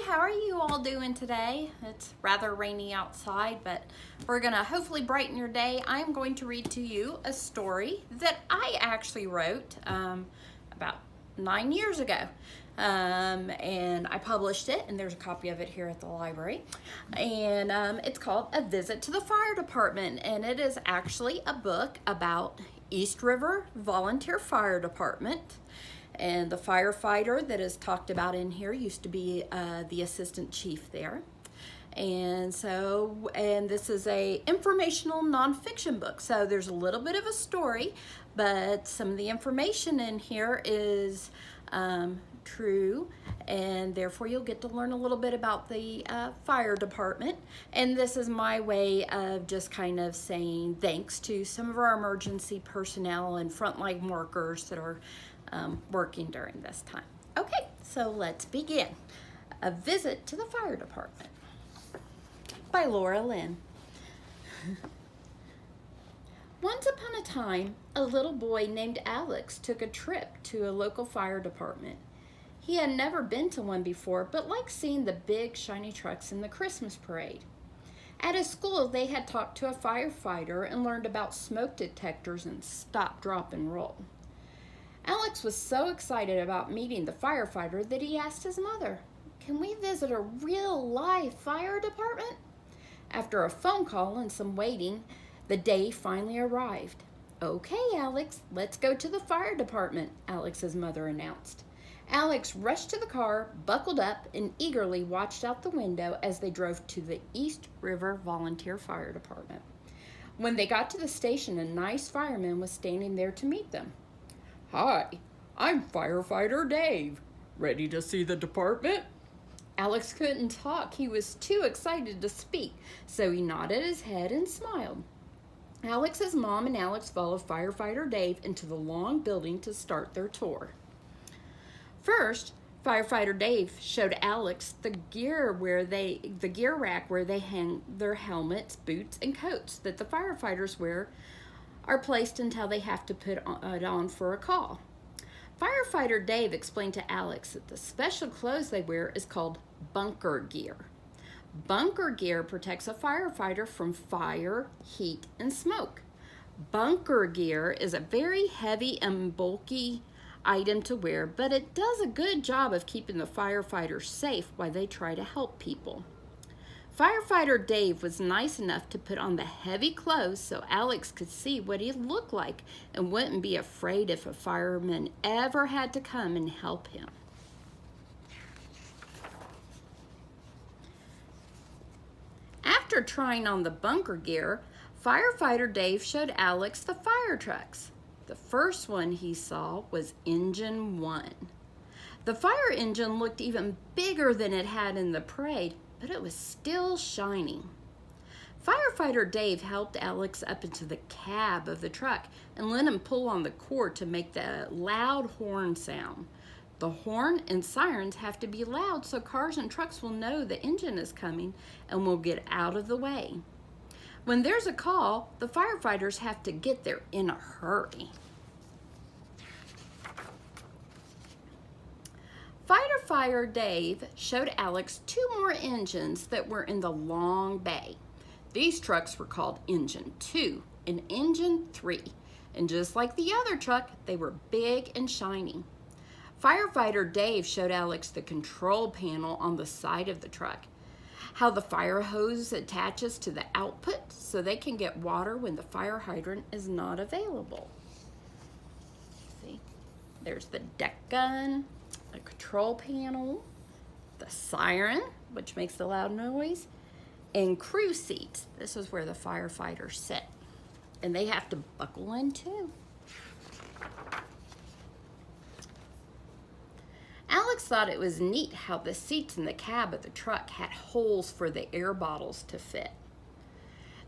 how are you all doing today? It's rather rainy outside, but we're gonna hopefully brighten your day. I'm going to read to you a story that I actually wrote about 9 years ago. And I published it, and there's a copy of it here at the library. And it's called A Visit to the Fire Department, and it is actually a book about East River Volunteer Fire Department. And the firefighter that is talked about in here used to be the assistant chief there. And this is a informational nonfiction book. So there's a little bit of a story, but some of the information in here is true, and therefore you'll get to learn a little bit about the fire department. And this is my way of just kind of saying thanks to some of our emergency personnel and frontline workers that are working during this time. Okay, so let's begin. A Visit to the Fire Department by Laura Lynn. Once upon a time, a little boy named Alex took a trip to a local fire department. He had never been to one before, but liked seeing the big shiny trucks in the Christmas parade. At his school, they had talked to a firefighter and learned about smoke detectors and stop, drop, and roll. Alex was so excited about meeting the firefighter that he asked his mother, "Can we visit a real live fire department?" After a phone call and some waiting, the day finally arrived. "Okay, Alex, let's go to the fire department," Alex's mother announced. Alex rushed to the car, buckled up, and eagerly watched out the window as they drove to the East River Volunteer Fire Department. When they got to the station, a nice fireman was standing there to meet them. "Hi, I'm Firefighter Dave. Ready to see the department?" Alex couldn't talk. He was too excited to speak, so he nodded his head and smiled. Alex's mom and Alex followed Firefighter Dave into the long building to start their tour. First, Firefighter Dave showed Alex the gear rack where they hang their helmets, boots, and coats that the firefighters wear are placed until they have to put it on for a call. Firefighter Dave explained to Alex that the special clothes they wear is called bunker gear. Bunker gear protects a firefighter from fire, heat, and smoke. Bunker gear is a very heavy and bulky item to wear, but it does a good job of keeping the firefighters safe while they try to help people. Firefighter Dave was nice enough to put on the heavy clothes so Alex could see what he looked like and wouldn't be afraid if a fireman ever had to come and help him. After trying on the bunker gear, Firefighter Dave showed Alex the fire trucks. The first one he saw was Engine 1. The fire engine looked even bigger than it had in the parade, but it was still shining. Firefighter Dave helped Alex up into the cab of the truck and let him pull on the cord to make the loud horn sound. The horn and sirens have to be loud so cars and trucks will know the engine is coming and will get out of the way. When there's a call, the firefighters have to get there in a hurry. Firefighter Dave showed Alex 2 more engines that were in the long bay. These trucks were called Engine 2 and Engine 3, and just like the other truck, they were big and shiny. Firefighter Dave showed Alex the control panel on the side of the truck, how the fire hose attaches to the output so they can get water when the fire hydrant is not available. See, there's the deck gun, a control panel, the siren, which makes the loud noise, and crew seats. This is where the firefighters sit, and they have to buckle in too. Alex thought it was neat how the seats in the cab of the truck had holes for the air bottles to fit.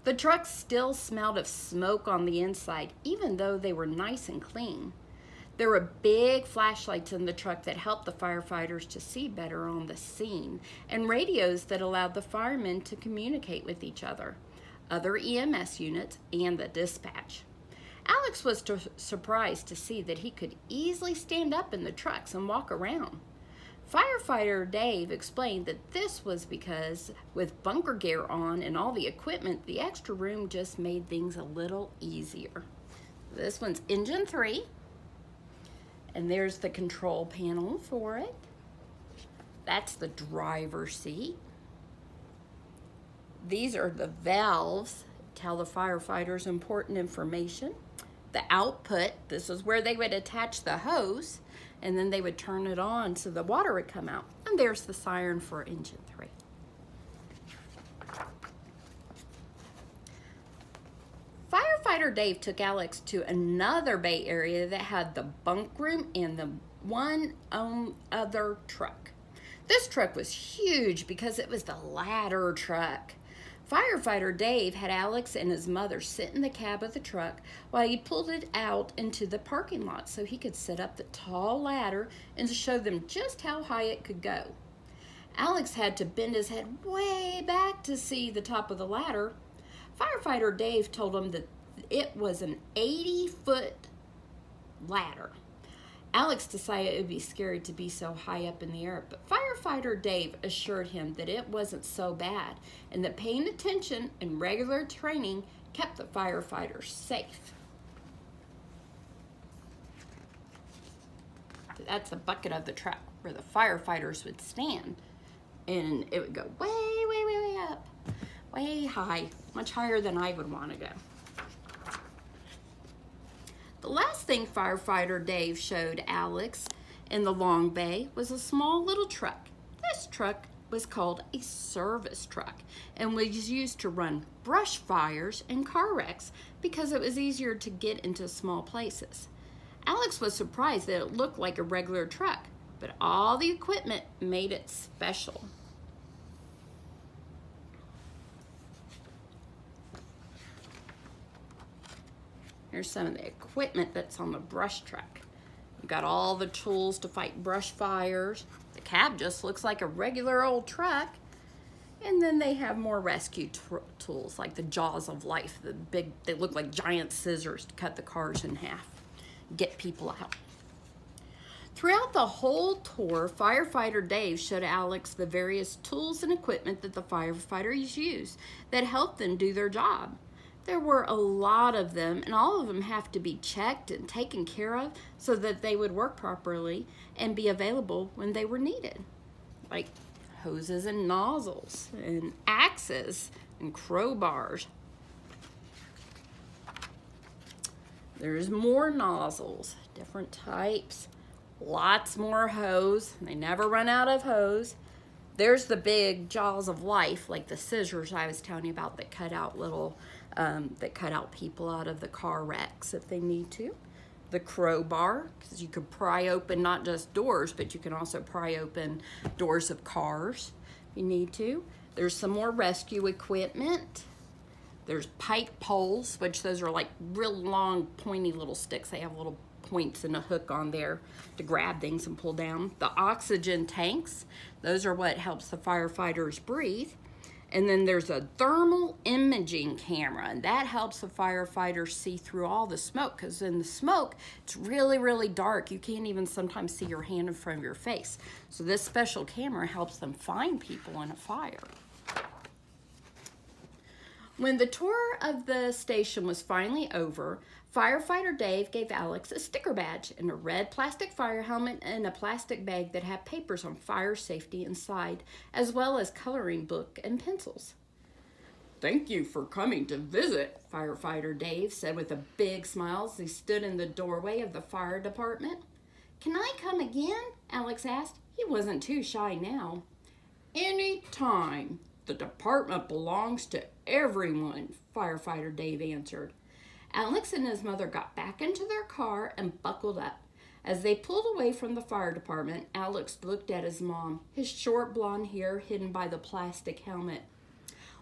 The truck still smelled of smoke on the inside, even though they were nice and clean. There were big flashlights in the truck that helped the firefighters to see better on the scene, and radios that allowed the firemen to communicate with each other, other EMS units, and the dispatch. Alex was surprised to see that he could easily stand up in the trucks and walk around. Firefighter Dave explained that this was because with bunker gear on and all the equipment, the extra room just made things a little easier. This one's engine 3, and there's the control panel for it. That's the driver's seat. These are the valves, tell the firefighters important information. The output, this is where they would attach the hose, and then they would turn it on so the water would come out. And there's the siren for engine 3. Firefighter Dave took Alex to another Bay Area that had the bunk room and the one other truck. This truck was huge because it was the ladder truck. Firefighter Dave had Alex and his mother sit in the cab of the truck while he pulled it out into the parking lot so he could set up the tall ladder and to show them just how high it could go. Alex had to bend his head way back to see the top of the ladder. Firefighter Dave told him that it was an 80-foot ladder. Alex decided it would be scary to be so high up in the air, but Firefighter Dave assured him that it wasn't so bad and that paying attention and regular training kept the firefighters safe. That's the bucket of the truck where the firefighters would stand, and it would go way, way, way, way up, way high, much higher than I would want to go. The last thing Firefighter Dave showed Alex in the long bay was a small little truck. This truck was called a service truck and was used to run brush fires and car wrecks because it was easier to get into small places. Alex was surprised that it looked like a regular truck, but all the equipment made it special. Here's some of the equipment that's on the brush truck. You've got all the tools to fight brush fires. The cab just looks like a regular old truck. And then they have more rescue tools like the jaws of life. They look like giant scissors to cut the cars in half, get people out. Throughout the whole tour, Firefighter Dave showed Alex the various tools and equipment that the firefighters use that helped them do their job. There were a lot of them, and all of them have to be checked and taken care of so that they would work properly and be available when they were needed, like hoses and nozzles and axes and crowbars. There's more nozzles, different types, lots more hose. They never run out of hose. There's the big jaws of life, like the scissors I was telling you about that cut out people out of the car wrecks if they need to. The crowbar, because you could pry open not just doors, but you can also pry open doors of cars if you need to. There's some more rescue equipment. There's pike poles, which those are like real long, pointy little sticks. They have little points and a hook on there to grab things and pull down. The oxygen tanks, those are what helps the firefighters breathe. And then there's a thermal imaging camera, and that helps the firefighters see through all the smoke, because in the smoke, it's really, really dark. You can't even sometimes see your hand in front of your face. So this special camera helps them find people in a fire. When the tour of the station was finally over, Firefighter Dave gave Alex a sticker badge and a red plastic fire helmet and a plastic bag that had papers on fire safety inside, as well as coloring book and pencils. Thank you for coming to visit, Firefighter Dave said with a big smile as he stood in the doorway of the fire department. Can I come again? Alex asked. He wasn't too shy now. Any time. The department belongs to everyone, Firefighter Dave answered. Alex and his mother got back into their car and buckled up. As they pulled away from the fire department, Alex looked at his mom, his short blonde hair hidden by the plastic helmet.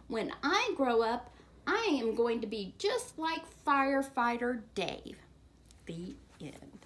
When I grow up, I am going to be just like Firefighter Dave. The end.